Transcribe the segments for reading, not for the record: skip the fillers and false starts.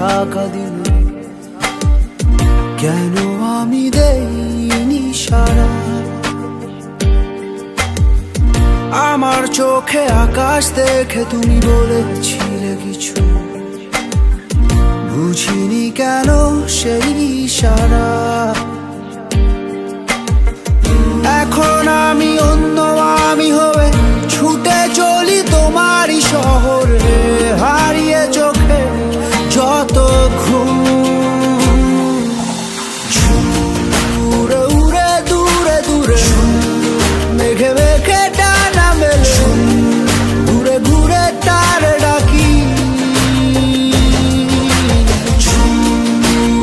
থাকা দিনে কেন আমি দেইনি সারা? আমার চোখে আকাশ দেখে তুমি বলেছিলে কিছু, বুঝিনি কেন সেই ইশারা। এখন আমি অন্য আমি হয়ে ছুটে চলি তোমারই শহরে, হারিয়ে চোখে যত ঘুম। উড়ে উড়ে দূরে দূরে মেঘে মেঘে ডানা মেলে, ঘুরে ঘুরে তার ডাকি।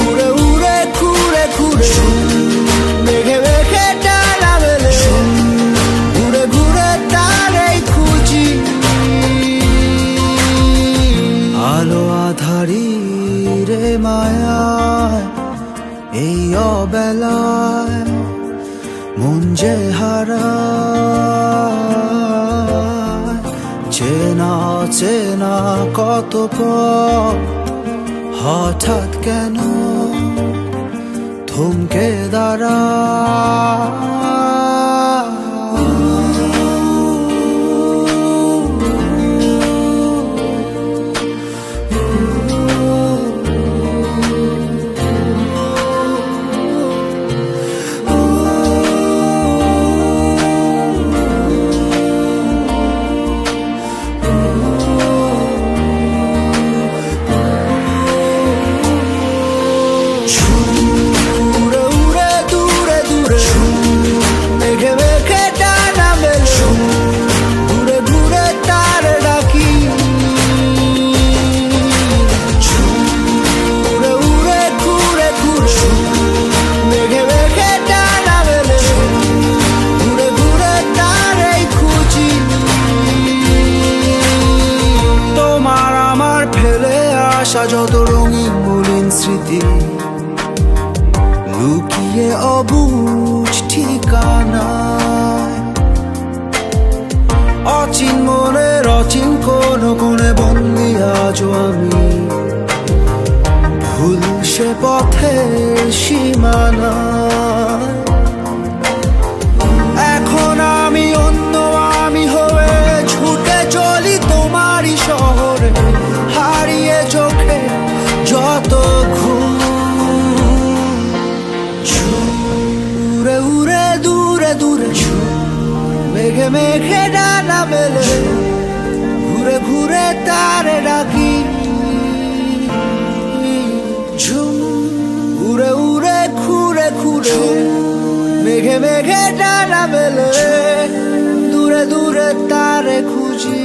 উড়ে উড়ে ঘুরে ঘুরে মেঘে মেঘে ডানা মেলে, ঘুরে ঘুরে তারই খুঁজি। আলো আধারি রে মায়ায় এই অবেলায় মন যে হারায়। চেনা চেনা কত পথ হঠাৎ কেন থমকে দাঁড়ায়। যত রঙিন মলিন স্মৃতি লুকিয়ে অবুঝ ঠিকানায়, অচিন মনের অচিন কোন কোণে বন্দি আজও আমি, ভুল সে পথের সীমানায়। এখন আমি অন্য আমি হয়ে ছুটে চলি তোমারই শহরে, হারিয়ে চোখে যত ঘুম। উড়ে উড়ে দূরে দূরে মেঘে মেঘে ডানা মেলে, ঘুরে ঘুরে তারে ডাকি। ঝুম উড়ে উড়ে ঘুরে ঘুরে মেঘে মেঘে ডানা মেলে, দূরে দূরে তারে খুঁজি।